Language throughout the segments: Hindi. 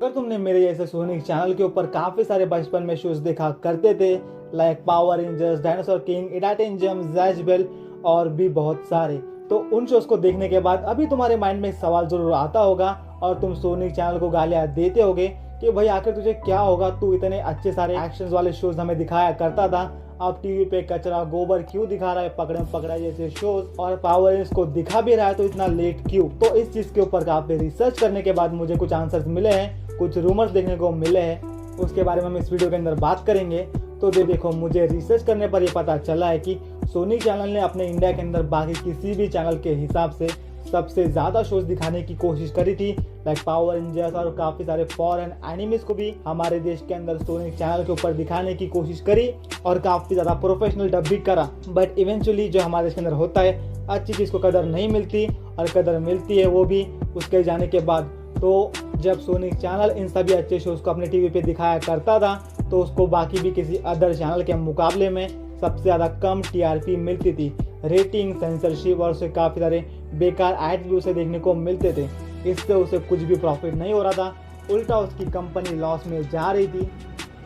अगर तुमने मेरे जैसे सोनी चैनल के ऊपर काफी सारे बचपन में शोज देखा करते थे, like Power Rangers, Dinosaur King, Idaten Jump, Jazz Bell और भी बहुत सारे, तो उन शोज को देखने के बाद अभी तुम्हारे माइंड में एक सवाल जरूर आता होगा और तुम सोनी चैनल को गालियां देते होगे कि भाई आखिर तुझे क्या होगा, तू इतने अच्छे सारे एक्शन वाले शोज हमें दिखाया करता था, अब टीवी पे कचरा गोबर क्यों दिखा रहा है, पकड़म पकड़ा जैसे शोज, और पावर रेंजर्स को दिखा भी रहा है तो इतना लेट क्यों। तो इस चीज के ऊपर काफी रिसर्च करने के बाद मुझे कुछ आंसर्स मिले हैं, कुछ रूमर्स देखने को मिले हैं, उसके बारे में हम इस वीडियो के अंदर बात करेंगे। तो देखो, मुझे रिसर्च करने पर यह पता चला है कि सोनी चैनल ने अपने इंडिया के अंदर बाकी किसी भी चैनल के हिसाब से सबसे ज्यादा शोज दिखाने की कोशिश करी थी, लाइक पावर रेंजर्स और काफी सारे फॉरेन एनिमीज को भी हमारे देश के अंदर सोनी चैनल के ऊपर दिखाने की कोशिश करी और काफी ज्यादा प्रोफेशनल डब भी करा। बट इवेंचुअली जो हमारे देश के अंदर होता है, अच्छी चीज को कदर नहीं मिलती और कदर मिलती है वो भी उसके जाने के बाद। तो जब सोनी चैनल इन सभी अच्छे शोज को अपने टीवी पे दिखाया करता था तो उसको बाकी भी किसी अदर चैनल के मुकाबले में सबसे ज़्यादा कम टीआरपी मिलती थी, रेटिंग, सेंसरशिप और उसे काफ़ी सारे बेकार एड्स भी उसे देखने को मिलते थे। इससे उसे कुछ भी प्रॉफिट नहीं हो रहा था, उल्टा उसकी कंपनी लॉस में जा रही थी।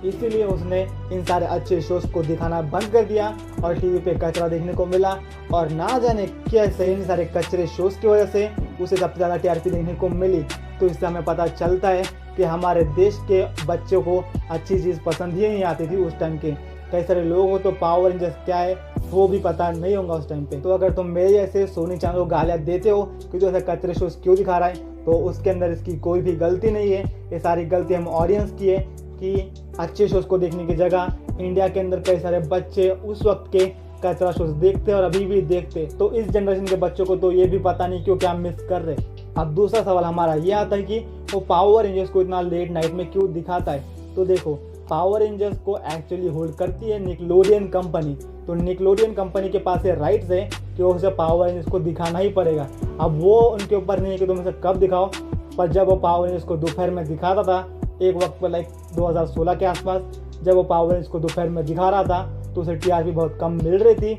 इसीलिए उसने इन सारे अच्छे शोज को दिखाना बंद कर दिया और टीवी पे कचरा देखने को मिला, और ना जाने कैसे इन सारे कचरे शोज की वजह से उसे सबसे ज़्यादा टीआरपी देखने को मिली। तो इससे हमें पता चलता है कि हमारे देश के बच्चों को अच्छी चीज़ पसंद ही नहीं आती थी उस टाइम के। कई सारे लोगों को तो पावर रेंजर्स क्या है वो भी पता नहीं होगा उस टाइम पे। तो अगर तुम मेरे जैसे सोनी चैनल को गालियाँ देते हो कि जो ऐसे कचरे शोज क्यों दिखा रहा है, तो उसके अंदर इसकी कोई भी गलती नहीं है। ये सारी गलती हम ऑडियंस की है कि अच्छे शोज को देखने की जगह इंडिया के अंदर कई सारे बच्चे उस वक्त के कचरा शोज देखते और अभी भी देखते। तो इस जनरेशन के बच्चों को तो ये भी पता नहीं क्यों क्या मिस कर रहे। अब दूसरा सवाल हमारा ये आता है कि वो पावर रेंजर्स को इतना लेट नाइट में क्यों दिखाता है। तो देखो, पावर रेंजर्स को एक्चुअली होल्ड करती है निकलोडियन कंपनी। तो निकलोडियन कंपनी के पास ये राइट्स है कि उसे पावर रेंजर्स को दिखाना ही पड़ेगा। अब वो उनके ऊपर नहीं है कि तुम इसे कब दिखाओ, पर जब वो पावर रेंजर्स को दोपहर में दिखाता था एक वक्त पर, लाइक 2016 के आसपास, जब वो पावर रेंजर्स को दोपहर में दिखा रहा था तो उसे टीआरपी बहुत कम मिल रही थी।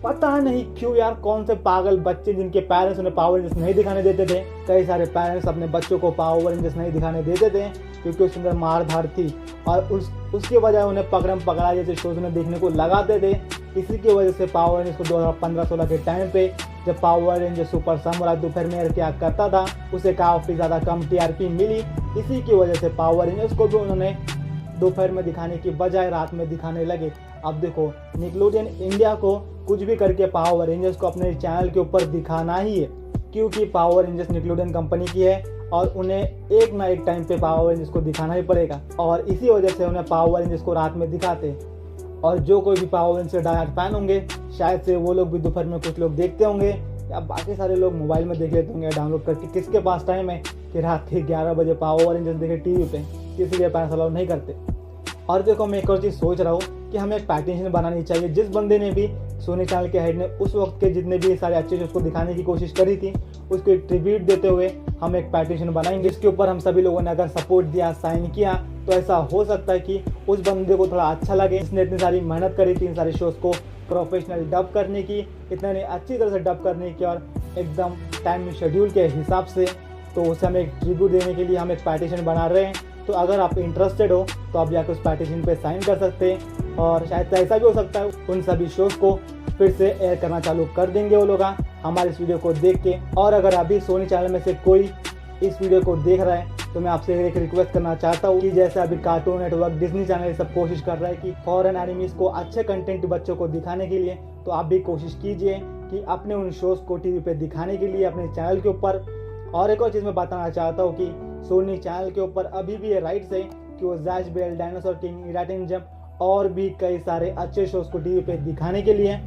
पता नहीं क्यों यार, कौन से पागल बच्चे जिनके पेरेंट्स उन्हें पावर रेंजर्स नहीं दिखाने देते थे। कई सारे पेरेंट्स अपने बच्चों को पावर रेंजर्स नहीं दिखाने देते थे क्योंकि उसके अंदर मार धाड़ थी, और उसकी वजह उन्हें पकड़म पकड़ा जैसे शोज उन्हें देखने को लगाते थे। इसी की वजह से पावर रेंजर्स को 2015-16 के टाइम पे जब पावर रेंजर सुपर समुराई दोपहर में क्या करता था उसे काफ़ी ज़्यादा कम टीआरपी मिली। इसी की वजह से पावर रेंजर्स को भी उन्होंने दोपहर में दिखाने की बजाय रात में दिखाने लगे। अब देखो, निकलोडियन इंडिया को कुछ भी करके पावर रेंजर्स को अपने चैनल के ऊपर दिखाना ही है, क्योंकि पावर रेंजर्स निकलोडियन कंपनी की है और उन्हें एक ना एक टाइम पे पावर रेंजर्स को दिखाना ही पड़ेगा, और इसी वजह से उन्हें पावर रेंजर्स को रात में दिखाते। और जो कोई भी पावर रेंजर्स के डायहार्ड फैन होंगे, शायद से वो लोग भी दोपहर में कुछ लोग देखते होंगे, या बाकी सारे लोग मोबाइल में देख लेते होंगे डाउनलोड करके। किसके पास टाइम है कि रात के 11 बजे पावर रेंजर्स देखे टीवी पे, किसी के पेरेंट्स अलाउ नहीं करते। और देखो, मैं एक और चीज़ सोच रहा हूँ कि हमें एक पैटिशन बनानी चाहिए। जिस बंदे ने भी सोनी चैनल के हेड ने उस वक्त के जितने भी सारे अच्छे शोज को दिखाने की कोशिश करी थी उसको एक ट्रिब्यूट देते हुए हम एक पैटिशन बनाएंगे, जिसके ऊपर हम सभी लोगों ने अगर सपोर्ट दिया, साइन किया, तो ऐसा हो सकता है कि उस बंदे को थोड़ा अच्छा लगे, जिसने इतनी सारी मेहनत करी थी इन सारे शोज को प्रोफेशनल डब करने की, इतने अच्छी तरह से डब करने की और एकदम टाइम शेड्यूल के हिसाब से। तो उसे हमें एक ट्रिब्यूट देने के लिए हम एक पैटिशन बना रहे हैं। तो अगर आप इंटरेस्टेड हो तो आप जाकर उस पैटिशन पे साइन कर सकते हैं, और शायद ऐसा भी हो सकता है उन सभी शोज को फिर से एयर करना चालू कर देंगे वो लोग हमारे इस वीडियो को देख के। और अगर अभी सोनी चैनल में से कोई इस वीडियो को देख रहा है तो मैं आपसे एक रिक्वेस्ट करना चाहता हूँ कि जैसे अभी कार्टून नेटवर्क, डिज्नी चैनल सब कोशिश कर रहा है कि फॉरेन एनिमीज को अच्छे कंटेंट बच्चों को दिखाने के लिए, तो आप भी कोशिश कीजिए कि अपने उन शोज को टीवी पे दिखाने के लिए अपने चैनल के ऊपर। और एक और चीज़ मैं बताना चाहता हूँ कि सोनी चैनल के ऊपर अभी भी ये राइट्स है कि वो Jazz Bell, Dinosaur King, Idaten Jump और भी कई सारे अच्छे शोज को टीवी पे दिखाने के लिए।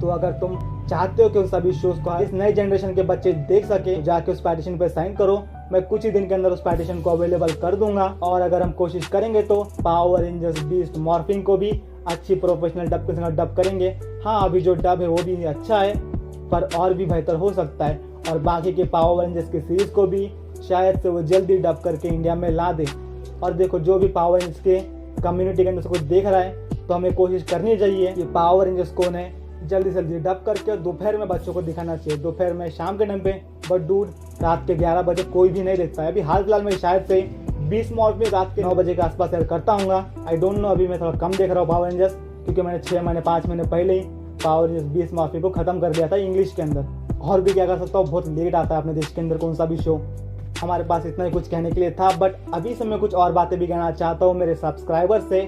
तो अगर तुम चाहते हो कि उस सभी शोज को इस नए जनरेशन के बच्चे देख सके, तो जाके उस पैटिशन पे साइन करो। मैं कुछ ही दिन के अंदर उस पैटिशन को अवेलेबल कर दूंगा, और अगर हम कोशिश करेंगे तो पावर रेंजर्स, बीस्ट, मॉर्फिंग को भी अच्छी प्रोफेशनल डब के साथ डब करेंगे। हाँ, अभी जो डब है वो भी अच्छा है, पर और भी बेहतर हो सकता है, और बाकी के पावर रेंजर्स की सीरीज को भी शायद से वो जल्दी डब करके इंडिया में ला दे। और देखो, जो भी पावर रेंजर्स के कम्युनिटी के अंदर से कुछ देख रहा है तो हमें कोशिश करनी चाहिए कि पावर रेंजर्स को उन्हें जल्दी से जल्दी डब करके दोपहर में बच्चों को दिखाना चाहिए, दोपहर में, शाम के टाइम पे। बट डूड, रात के 11 बजे कोई भी नहीं देखता है। अभी हाल फिलहाल में शायद से 20 मार्च में रात के 9 बजे के आसपास ऐड करता हूँ। आई डोंट नो, अभी मैं थोड़ा कम देख रहा हूँ पावर रेंजर्स, क्योंकि मैंने 6 महीने 5 महीने पहले ही पावर रेंजर्स 20 मार्च को खत्म कर दिया था इंग्लिश के अंदर। और भी क्या कर सकता हूँ, बहुत लेट आता है अपने देश के अंदर कौन सा भी शो। हमारे पास इतना ही कुछ कहने के लिए था, बट अभी से मैं कुछ और बातें भी कहना चाहता हूँ मेरे सब्सक्राइबर से।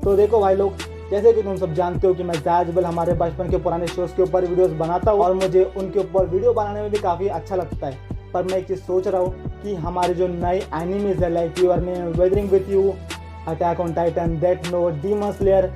तो देखो भाई लोग, जैसे कि तुम सब जानते हो कि मैं जैजबल हमारे बचपन के पुराने शोज के ऊपर वीडियोस बनाता हूँ और मुझे उनके ऊपर वीडियो बनाने में भी काफ़ी अच्छा लगता है। पर मैं एक चीज़ सोच रहा हूँ कि हमारे जो नए एनिमीज है, like your name, weathering with you, attack on Titan, death note, demon slayer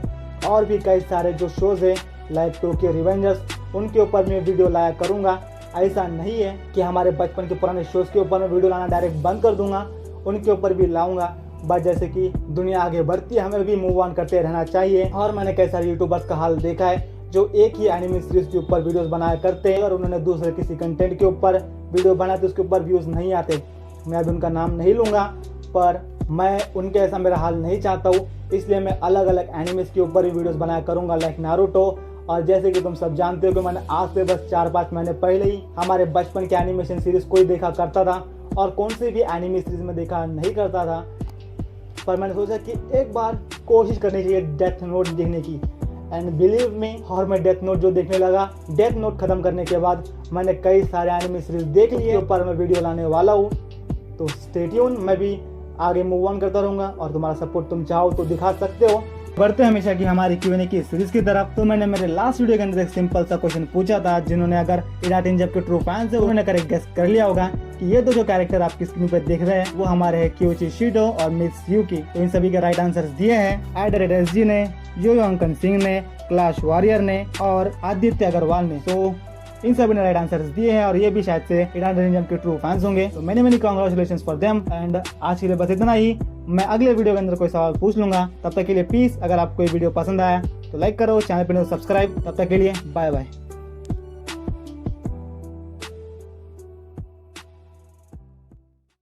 और भी कई सारे जो शोज़ है लाइक टोक्यो रिवेंजर्स, उनके ऊपर मैं वीडियो लाया करूँगा। ऐसा नहीं है कि हमारे बचपन के पुराने शोज़ के ऊपर मैं वीडियो लाना डायरेक्ट बंद कर दूंगा, उनके ऊपर भी लाऊंगा। बट जैसे कि दुनिया आगे बढ़ती है, हमें भी मूव ऑन करते रहना चाहिए। और मैंने कई सारे यूट्यूबर्स का हाल देखा है जो एक ही एनिमे सीरीज के ऊपर वीडियोस बनाया करते हैं और उन्होंने दूसरे किसी कंटेंट के ऊपर वीडियो बनाए तो उसके ऊपर व्यूज़ नहीं आते। मैं अभी उनका नाम नहीं लूँगा, पर मैं उनके ऐसा मेरा हाल नहीं चाहता हूँ, इसलिए मैं अलग अलग एनिमेस के ऊपर ही वीडियोस बनाया करूँगा लाइक नारुतो। और जैसे कि तुम सब जानते हो कि मैंने आज से बस 4-5 महीने पहले ही हमारे बचपन के एनिमेशन सीरीज को ही देखा करता था और कौन सी भी एनिमे सीरीज में देखा नहीं करता था। पर मैंने सोचा कि एक बार कोशिश करनी चाहिए डेथ नोट देखने की, एंड बिलीव मी, और मैं डेथ नोट जो देखने लगा, डेथ नोट खत्म करने के बाद मैंने कई सारे एनिमे सीरीज देख लिए, ऊपर मैं वीडियो लाने वाला हूँ। तो स्टे ट्यून, मैं भी आगे मूव ऑन करता रहूँगा और तुम्हारा सपोर्ट तुम चाहो तो दिखा सकते हो। बढ़ते हमेशा की हमारी Q&A की सीरीज की तरफ। तो मैंने मेरे लास्ट वीडियो के अंदर एक सिंपल सा क्वेश्चन पूछा था, जिन्होंने अगर इडाटेंजम के ट्रू फैंस है उन्होंने करेक्ट गेस कर लिया होगा कि ये दो जो कैरेक्टर आपकी स्क्रीन पर देख रहे हैं वो हमारे हैं क्योची शिडो और मिस यूकी। तो इन सभी के राइट आंसर्स दिए हैं एडरेडएसजी ने, यो अंकन सिंह ने, क्लैश वॉरियर ने और आदित्य अग्रवाल ने। तो इन सभी ने राइट आंसर्स दिए हैं और ये भी शायद से इडाटेंजम के ट्रू फैंस होंगे। तो मैंने कांग्रेचुलेशंस फॉर देम। एंड आज के लिए बस इतना ही। मैं अगले वीडियो के अंदर कोई सवाल पूछ लूंगा। तब तक के लिए पीस। अगर आपको ये वीडियो पसंद आया तो लाइक करो, चैनल पर सब्सक्राइब। तब तक के लिए बाय बाय।